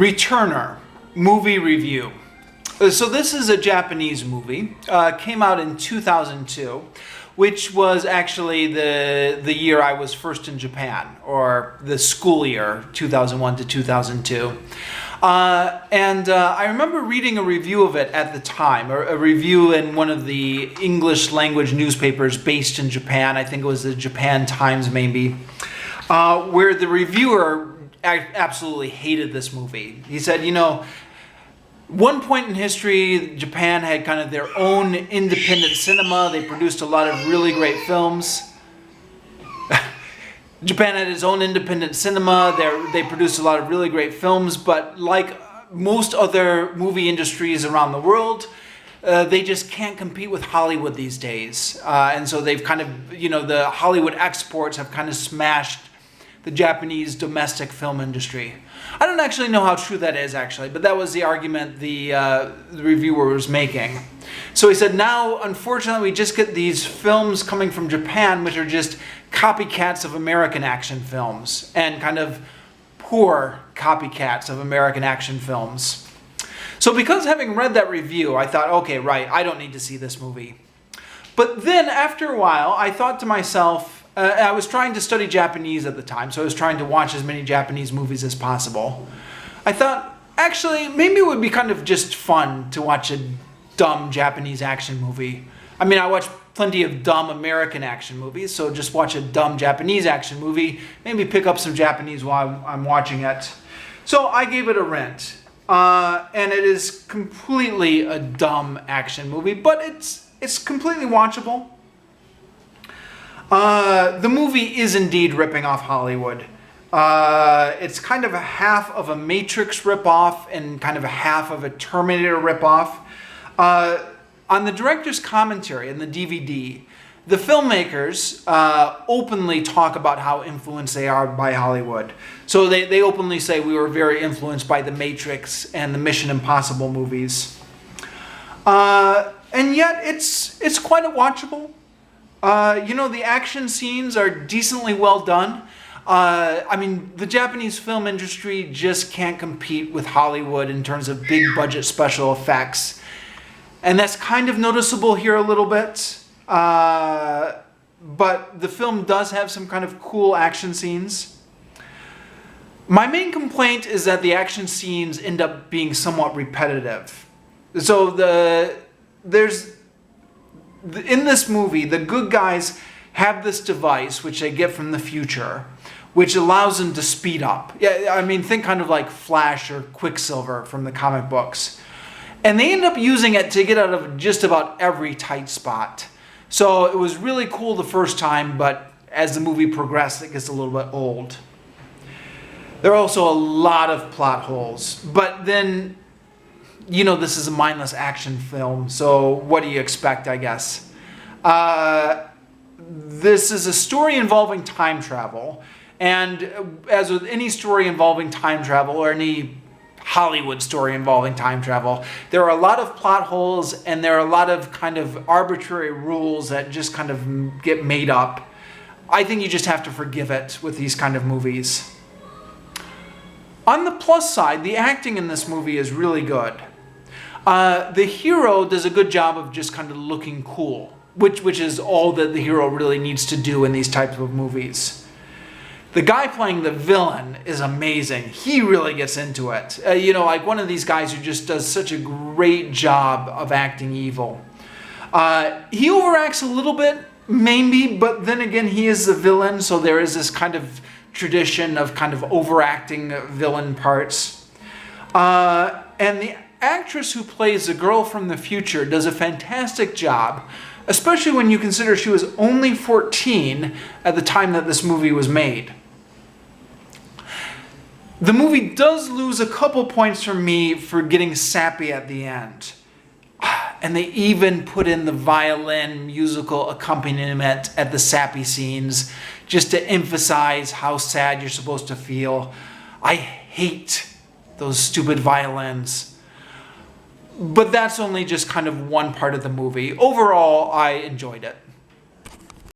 Returner movie review. So this is a Japanese movie. Came out in 2002, which was actually the year I was first in Japan, or the school year, 2001 to 2002. I remember reading a review of it at the time, or a review in one of the English language newspapers based in Japan. I think it was the Japan Times maybe, where the reviewer absolutely hated this movie. He said, you know, one point in history, Japan had kind of their own independent cinema. They produced a lot of really great films. Japan had its own independent cinema. They produced a lot of really great films, but like most other movie industries around the world, they just can't compete with Hollywood these days. And so they've kind of, you know, the Hollywood exports have kind of smashed the Japanese domestic film industry. I don't actually know how true that is, actually, but that was the argument the reviewer was making. So he said, now, unfortunately, we just get these films coming from Japan, which are just copycats of American action films, and kind of poor copycats of American action films. So because having read that review, I thought, okay, right, I don't need to see this movie. But then, after a while, I thought to myself, I was trying to study Japanese at the time, so I was trying to watch as many Japanese movies as possible. I thought, actually, maybe it would be kind of just fun to watch a dumb Japanese action movie. I mean, I watch plenty of dumb American action movies, so just watch a dumb Japanese action movie, maybe pick up some Japanese while I'm watching it. So I gave it a rent, and it is completely a dumb action movie, but it's completely watchable. The movie is indeed ripping off Hollywood. It's kind of a half of a Matrix ripoff and kind of a half of a Terminator ripoff. On the director's commentary in the DVD, the filmmakers openly talk about how influenced they are by Hollywood. So they openly say we were very influenced by the Matrix and the Mission Impossible movies. And yet it's quite watchable. You know, the action scenes are decently well done. I mean, the Japanese film industry just can't compete with Hollywood in terms of big budget special effects. And that's kind of noticeable here a little bit. But the film does have some kind of cool action scenes. My main complaint is that the action scenes end up being somewhat repetitive. So in this movie, the good guys have this device, which they get from the future, which allows them to speed up. Yeah, I mean, think kind of like Flash or Quicksilver from the comic books. And they end up using it to get out of just about every tight spot. So it was really cool the first time, but as the movie progressed, it gets a little bit old. There are also a lot of plot holes, but then, you know, this is a mindless action film, so what do you expect, I guess? This is a story involving time travel, and as with any story involving time travel, or any Hollywood story involving time travel, there are a lot of plot holes, and there are a lot of kind of arbitrary rules that just kind of get made up. I think you just have to forgive it with these kind of movies. On the plus side, the acting in this movie is really good. The hero does a good job of just kind of looking cool, which is all that the hero really needs to do in these types of movies. The guy playing the villain is amazing. He really gets into it. You know, like one of these guys who just does such a great job of acting evil. He overacts a little bit, maybe, but then again, he is the villain, so there is this kind of tradition of kind of overacting villain parts. And the actress who plays the girl from the future does a fantastic job, especially when you consider she was only 14 at the time that this movie was made. The movie does lose a couple points from me for getting sappy at the end. And they even put in the violin musical accompaniment at the sappy scenes just to emphasize how sad you're supposed to feel. I hate those stupid violins. But that's only just kind of one part of the movie. Overall, I enjoyed it.